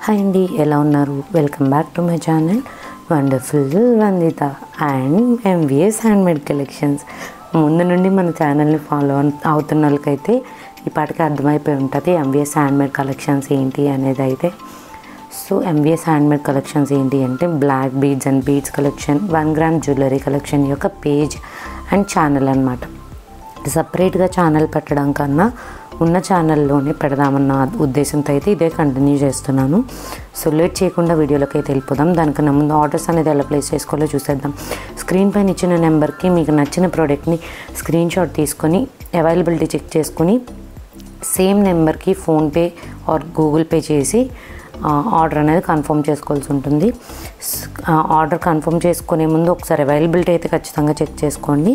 Hi అండి, ఎలా ఉన్నారు? Welcome back to my channel wonderful Vanditha and MVS handmade collections. ముందు నుండి మన ఛానల్ని ఫాలో అవుతున్న వాళ్ళకైతే ఈ పాటికి అర్థమైపోయి ఉంటుంది ఎంవిఎస్ హ్యాండ్మేడ్ కలెక్షన్స్ ఏంటి అనేది అయితే. సో ఎంవిఎస్ హ్యాండ్మేడ్ కలెక్షన్స్ ఏంటి అంటే black beads and beads collection, 1 gram jewellery collection యొక్క పేజ్ అండ్ ఛానల్ అన్నమాట. సపరేట్గా ఛానల్ పెట్టడం కన్నా ఉన్న ఛానల్లోనే పెడదామన్న ఉద్దేశంతో అయితే ఇదే కంటిన్యూ చేస్తున్నాను. సో లేట్ చేయకుండా వీడియోలోకి అయితే వెళ్ళిపోదాం. దానికన్నా ముందు ఆర్డర్స్ అనేది ఎలా ప్లేస్ చేసుకోవాలో చూసేద్దాం. స్క్రీన్ పైన ఇచ్చిన నెంబర్కి మీకు నచ్చిన ప్రోడక్ట్ని స్క్రీన్ షాట్ తీసుకొని అవైలబిలిటీ చెక్ చేసుకుని సేమ్ నెంబర్కి ఫోన్పే ఆర్ గూగుల్ పే చేసి ఆర్డర్ అనేది కన్ఫర్మ్ చేసుకోవాల్సి ఉంటుంది. ఆర్డర్ కన్ఫర్మ్ చేసుకునే ముందు ఒకసారి అవైలబిలిటీ అయితే ఖచ్చితంగా చెక్ చేసుకోండి.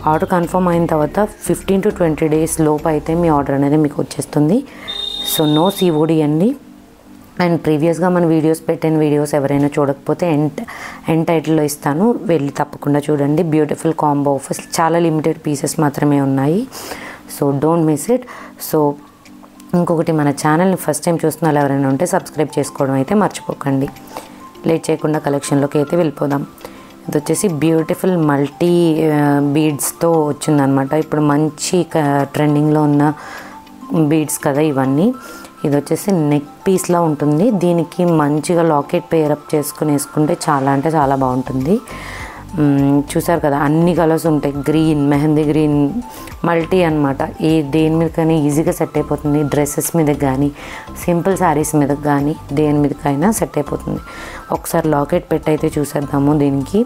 ఆర్డర్ కన్ఫర్మ్ అయిన తర్వాత 15 to 20 days లోపు అయితే మీ ఆర్డర్ అనేది మీకు వచ్చేస్తుంది. సో నో సిఓడి అండి. అండ్ ప్రీవియస్గా మన పెట్టిన వీడియోస్ ఎవరైనా చూడకపోతే ఎండ్ టైటిల్లో ఇస్తాను, వెళ్ళి తప్పకుండా చూడండి. బ్యూటిఫుల్ కాంబో ఆఫర్స్, చాలా లిమిటెడ్ పీసెస్ మాత్రమే ఉన్నాయి. So don't miss it. So ఇంకొకటి, మన ఛానల్ని ఫస్ట్ టైం చూస్తున్న వాళ్ళు ఎవరైనా ఉంటే సబ్స్క్రైబ్ చేసుకోవడం అయితే మర్చిపోకండి. లేట్ చేయకుండా కలెక్షన్లోకి అయితే వెళ్ళిపోదాం. ఇది వచ్చేసి బ్యూటిఫుల్ మల్టీ బీడ్స్తో వచ్చిందనమాట. ఇప్పుడు మంచి ట్రెండింగ్లో ఉన్న బీడ్స్ కదా ఇవన్నీ. ఇది వచ్చేసి నెక్ పీస్లా ఉంటుంది. దీనికి మంచిగా లాకెట్ పేరప్ చేసుకుని వేసుకుంటే చాలా అంటే చాలా బాగుంటుంది. చూసారు కదా, అన్ని కలర్స్ ఉంటాయి. గ్రీన్, మెహందీ గ్రీన్, మల్టీ అనమాట. దేని మీద కానీ ఈజీగా సెట్ అయిపోతుంది. డ్రెస్సెస్ మీద కానీ, సింపుల్ శారీస్ మీద కానీ, దేని మీదకైనా సెట్ అయిపోతుంది. ఒకసారి లాకెట్ పెట్టి అయితే చూసేద్దాము. దీనికి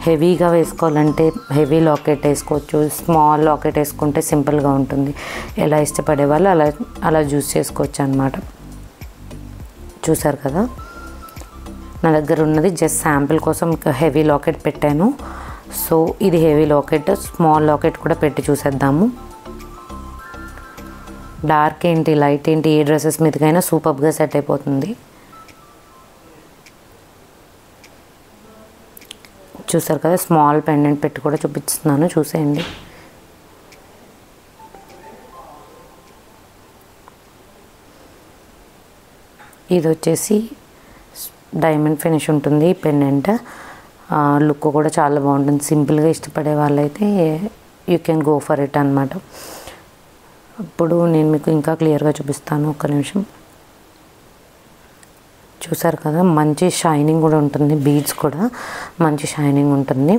హెవీగా వేసుకోవాలంటే హెవీ లాకెట్ వేసుకోవచ్చు, స్మాల్ లాకెట్ వేసుకుంటే సింపుల్గా ఉంటుంది. ఎలా ఇష్టపడే వాళ్ళు అలా చూస్ చేసుకోవచ్చు అనమాట. చూసారు కదా, నా దగ్గర ఉన్నది జస్ట్ శాంపిల్ కోసం హెవీ లాకెట్ పెట్టాను. సో ఇది హెవీ లాకెట్, స్మాల్ లాకెట్ కూడా పెట్టి చూసేద్దాము. డార్క్ ఏంటి, లైట్ ఏంటి, ఏ డ్రెస్సెస్ మీదకైనా సూపర్గా సెట్ అయిపోతుంది. చూసారు కదా, స్మాల్ పెండెంట్ పెట్టి కూడా చూపిస్తున్నాను, చూసేయండి. ఇది వచ్చేసి డైమండ్ ఫినిష్ ఉంటుంది. పెండెంట్ లుక్ కూడా చాలా బాగుంటుంది. సింపుల్గా ఇష్టపడే వాళ్ళైతే you can go for it అనమాట. ఇప్పుడు నేను మీకు ఇంకా క్లియర్గా చూపిస్తాను, ఒక్క నిమిషం. చూసారు కదా, మంచి షైనింగ్ కూడా ఉంటుంది. బీడ్స్ కూడా మంచి షైనింగ్ ఉంటుంది.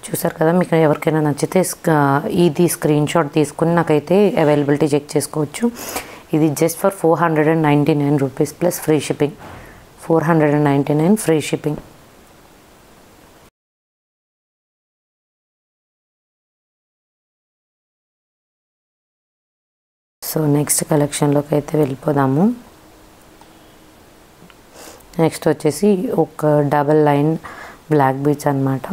చూసారు కదా, మీకు ఎవరికైనా నచ్చితే ఇది స్క్రీన్ షాట్ తీసుకుని నాకైతే అవైలబిలిటీ చెక్ చేసుకోవచ్చు. ఇది just for 499 rupees plus free shipping. 499 free shipping. So next కలెక్షన్లోకి అయితే వెళ్ళిపోదాము. నెక్స్ట్ వచ్చేసి ఒక డబల్ లైన్ బ్లాక్ బీడ్స్ అనమాట.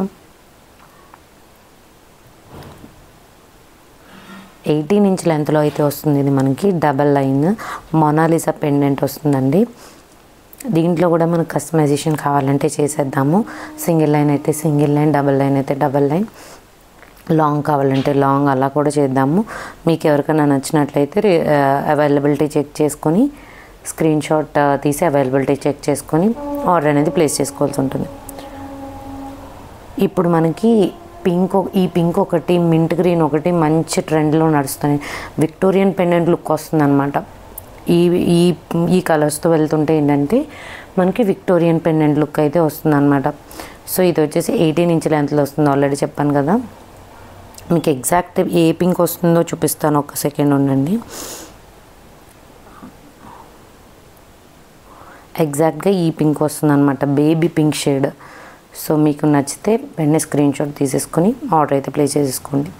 18 ఇంచ్ లెంత్లో అయితే వస్తుంది. ఇది మనకి డబల్ లైన్ మొనాలిసా పెండెంట్ వస్తుందండి. దీంట్లో కూడా మనకు కస్టమైజేషన్ కావాలంటే చేసేద్దాము. సింగిల్ లైన్ అయితే సింగిల్ లైన్, డబల్ లైన్ అయితే డబల్ లైన్, లాంగ్ కావాలంటే లాంగ్, అలా కూడా చేద్దాము. మీకు ఎవరికైనా నచ్చినట్లయితే అవైలబిలిటీ చెక్ చేసుకొని స్క్రీన్ షాట్ తీసి అవైలబిలిటీ చెక్ చేసుకొని ఆర్డర్ అనేది ప్లేస్ చేసుకోవాల్సి ఉంటుంది. ఇప్పుడు మనకి ఈ పింక్ ఒకటి, మింట్ గ్రీన్ ఒకటి మంచి ట్రెండ్లో నడుస్తుంది. విక్టోరియన్ పెండెంట్ లుక్ వస్తుందన్నమాట. ఈ కలర్స్తో వెళ్తుంటే ఏంటంటే మనకి విక్టోరియన్ పెండెంట్ లుక్ అయితే వస్తుందన్నమాట. సో ఇది వచ్చేసి 18 ఇంచ్ లెంత్లో వస్తుంది. ఆల్రెడీ చెప్పాను కదా. మీకు ఎగ్జాక్ట్ ఏ పింక్ వస్తుందో చూపిస్తాను, ఒక్క సెకండ్ ఉండండి. ఎగ్జాక్ట్గా ఈ పింక్ వస్తుందన్నమాట, బేబీ పింక్ షేడ్. సో మీకు నచ్చితే వెంటనే స్క్రీన్ షాట్ తీసేసుకొని ఆర్డర్ అయితే ప్లేస్ చేసేసుకోండి.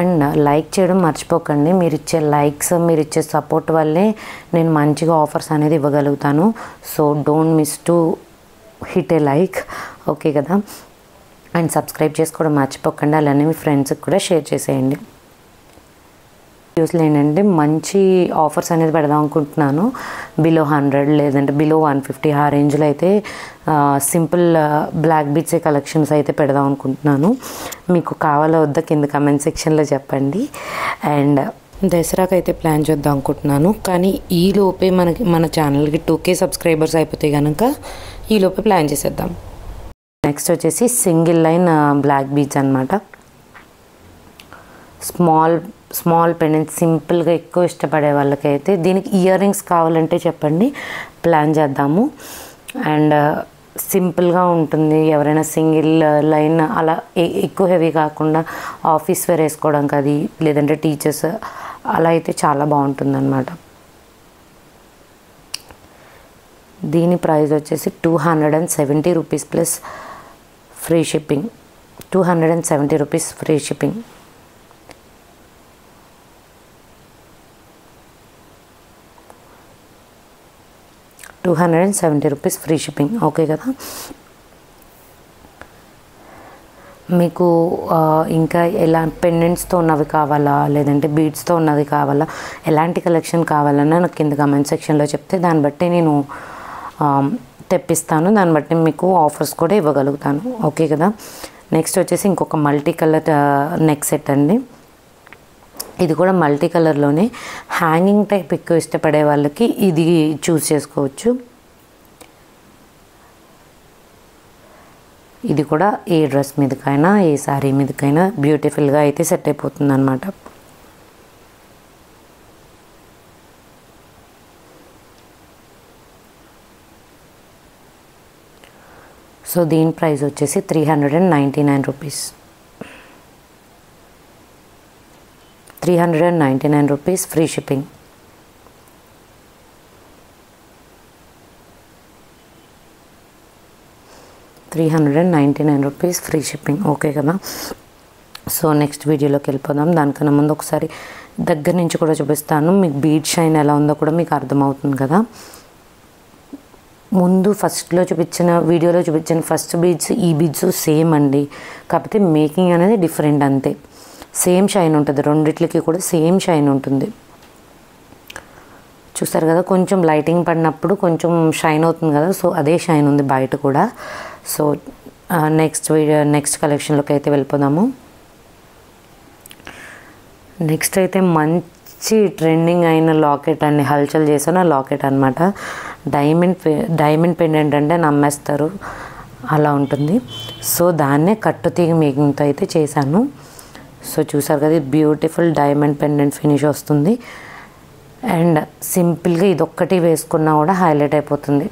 అండ్ లైక్ చేయడం మర్చిపోకండి. మీరు ఇచ్చే లైక్స్, మీరు ఇచ్చే సపోర్ట్ వల్లే నేను మంచిగా ఆఫర్స్ అనేది ఇవ్వగలుగుతాను. So don't miss to hit a like, okay కదా. అండ్ సబ్స్క్రైబ్ చేసుకోవడం మర్చిపోకండి. అలానే మీ ఫ్రెండ్స్కి కూడా షేర్ చేసేయండి. వీడియోస్లో ఏంటంటే మంచి ఆఫర్స్ అనేది పెడదాం అనుకుంటున్నాను. బిలో 100 లేదంటే బిలో 150 ఆ రేంజ్లో అయితే సింపుల్ బ్లాక్ బీడ్స్ కలెక్షన్స్ అయితే పెడదాం అనుకుంటున్నాను. మీకు కావాలో వద్దా కింద కమెంట్ సెక్షన్లో చెప్పండి. అండ్ దసరాకి అయితే ప్లాన్ చేద్దాం అనుకుంటున్నాను, కానీ ఈలోపే మన ఛానల్కి 2K సబ్స్క్రైబర్స్ అయిపోతే కనుక ఈలోపే ప్లాన్ చేసేద్దాం. నెక్స్ట్ వచ్చేసి సింగిల్ లైన్ బ్లాక్ బీడ్స్ అనమాట. స్మాల్ పెండెంట్ సింపుల్గా ఎక్కువ ఇష్టపడే వాళ్ళకైతే దీనికి ఇయర్ రింగ్స్ కావాలంటే చెప్పండి, ప్లాన్ చేద్దాము. అండ్ సింపుల్గా ఉంటుంది. ఎవరైనా సింగిల్ లైన్ అలా ఎక్కువ హెవీ కాకుండా ఆఫీస్ వేర్ వేసుకోవడానికి అది, లేదంటే టీచర్స్ అలా అయితే చాలా బాగుంటుందన్నమాట. దీని ప్రైస్ వచ్చేసి 270 rupees plus free shipping. 270 rupees free shipping. ₹270 free shipping. Okay కదా. మీకు ఇంకా ఎలా పెండెంట్స్తో ఉన్నవి కావాలా, లేదంటే బీడ్స్తో ఉన్నది కావాలా, ఎలాంటి కలెక్షన్ కావాలన్నా నాకు కింద కామెంట్ సెక్షన్లో చెప్తే దాన్ని బట్టి నేను తెప్పిస్తాను. దాన్ని బట్టి మీకు ఆఫర్స్ కూడా ఇవ్వగలుగుతాను. ఓకే కదా. నెక్స్ట్ వచ్చేసి ఇంకొక మల్టీ కలర్ నెక్ సెట్ అండి. ఇది కూడా మల్టీ కలర్లోనే హ్యాంగింగ్ టైప్ ఎక్కువ ఇష్టపడే వాళ్ళకి ఇది చూస్ చేసుకోవచ్చు. ఇది కూడా ఏ డ్రెస్ మీదకైనా ఏ శారీ మీదకైనా బ్యూటిఫుల్గా అయితే సెట్ అయిపోతుంది అన్నమాట. సో దీని ప్రైస్ వచ్చేసి 399 rupees. 399 rupees free shipping. ₹399 free shipping. Okay కదా. సో నెక్స్ట్ వీడియోలోకి వెళ్ళిపోదాం. దానికన్నా ముందు ఒకసారి దగ్గర నుంచి కూడా చూపిస్తాను. మీకు బీడ్ షైన్ ఎలా ఉందో కూడా మీకు అర్థమవుతుంది కదా. ముందు వీడియోలో చూపించిన ఫస్ట్ బీడ్స్ ఈ బీడ్స్ సేమ్ అండి, కాకపోతే మేకింగ్ అనేది డిఫరెంట్ అంతే. సేమ్ షైన్ ఉంటుంది, రెండిట్లకి కూడా సేమ్ షైన్ ఉంటుంది. చూస్తారు కదా, కొంచెం లైటింగ్ పడినప్పుడు కొంచెం షైన్ అవుతుంది కదా, సో అదే షైన్ ఉంది బయట కూడా. సో నెక్స్ట్ కలెక్షన్లోకి అయితే వెళ్ళిపోదాము. నెక్స్ట్ అయితే మంచి ట్రెండింగ్ అయిన లాకెట్ అండి, హల్చల్ చేసిన లాకెట్ అనమాట. డైమండ్ పెండెంట్ అంటే నమ్మేస్తారు, అలా ఉంటుంది. సో దాన్నే కట్టుతీగ మేకింగ్తో అయితే చేశాను. సో చూసారు కదా, బ్యూటిఫుల్ డైమండ్ పెండెంట్ ఫినిష్ వస్తుంది. అండ్ సింపుల్గా ఇదొక్కటి వేసుకున్నా కూడా హైలైట్ అయిపోతుంది.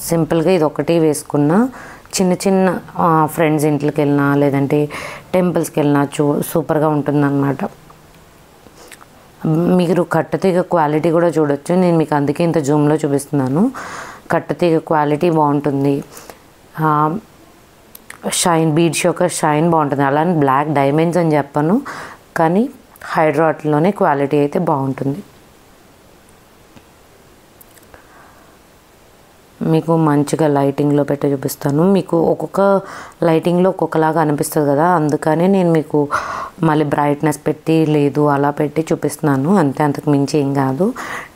సింపుల్గా ఇదొక్కటి వేసుకున్నా చిన్న ఫ్రెండ్స్ ఇంట్లోకి వెళ్ళినా లేదంటే టెంపుల్స్కి వెళ్ళినా సూపర్గా ఉంటుందన్నమాట. మీరు కట్టుతీగ క్వాలిటీ కూడా చూడొచ్చు. నేను మీకు అందుకే ఇంత జూమ్లో చూపిస్తున్నాను. కట్టుతీగ క్వాలిటీ బాగుంటుంది, షైన్ బీడ్స్ యొక్క షైన్ బాగుంటుంది. అలానే బ్లాక్ డైమండ్స్ అని చెప్పను, కానీ హైడ్రాట్లోనే క్వాలిటీ అయితే బాగుంటుంది. మీకు మంచిగా లైటింగ్లో పెట్టి చూపిస్తాను. మీకు ఒక్కొక్క లైటింగ్లో ఒక్కొక్కలాగా అనిపిస్తుంది కదా, అందుకనే నేను మీకు మళ్ళీ బ్రైట్నెస్ పెట్టి లేదు అలా పెట్టి చూపిస్తున్నాను అంతే, అంతకు మించి ఏం కాదు.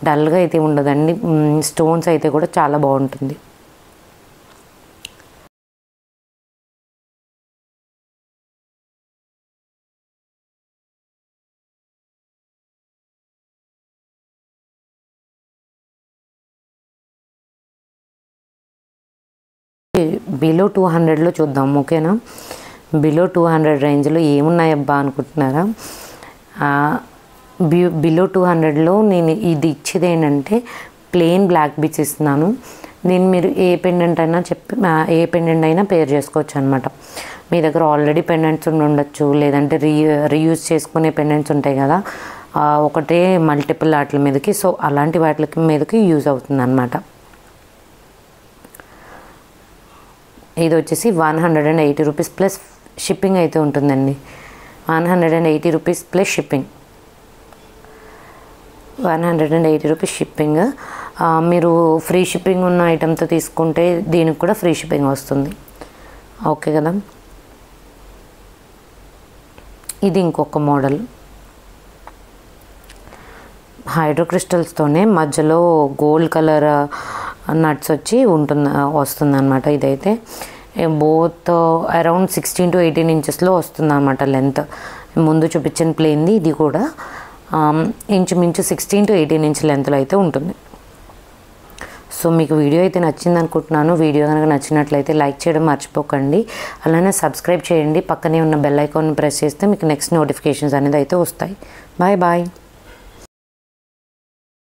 డల్గా అయితే ఉండదండి. స్టోన్స్ అయితే కూడా చాలా బాగుంటుంది. బిలో 200లో చూద్దాం. ఓకేనా. బిలో 200 రేంజ్లో ఏమున్నాయబ్బా అనుకుంటున్నారా? బిలో 200లో నేను ఇది ఇచ్చేది ఏంటంటే ప్లెయిన్ బ్లాక్ బీడ్స్ ఇస్తున్నాను. నేను మీరు ఏ పెండెంట్ అయినా పేర్ చేసుకోవచ్చు అనమాట. మీ దగ్గర ఆల్రెడీ పెండెంట్స్ ఉండొచ్చు, లేదంటే రీయూజ్ చేసుకునే పెండెంట్స్ ఉంటాయి కదా, ఒకటే మల్టిపుల్ వాటి మీదకి. సో అలాంటి వాటి మీదకి యూజ్ అవుతుంది అనమాట. ఇది వచ్చేసి 180 రూపీస్ ప్లస్ షిప్పింగ్ అయితే ఉంటుందండి. 180 rupees plus shipping. 180 rupees shipping. మీరు ఫ్రీ షిప్పింగ్ ఉన్న ఐటెంతో తీసుకుంటే దీనికి కూడా ఫ్రీ షిప్పింగ్ వస్తుంది. ఓకే కదా. ఇది ఇంకొక మోడల్, హైడ్రో క్రిస్టల్స్తోనే మధ్యలో గోల్డ్ కలర్ నట్స్ వచ్చి వస్తుందన్నమాట. ఇదైతే బోత్ అరౌండ్ 16 to 18 ఇంచెస్లో వస్తుందన్నమాట లెంత్. ముందు చూపించిన ప్లేన్ది ఇది కూడా ఇంచుమించు 16 to 18 ఇంచ్ లెంత్లో అయితే ఉంటుంది. సో మీకు వీడియో అయితే నచ్చింది అనుకుంటున్నాను. వీడియో కనుక నచ్చినట్లయితే లైక్ చేయడం మర్చిపోకండి. అలానే సబ్స్క్రైబ్ చేయండి. పక్కనే ఉన్న బెల్ ఐకాన్ ప్రెస్ చేస్తే మీకు నెక్స్ట్ నోటిఫికేషన్స్ అనేది అయితే వస్తాయి. Bye bye.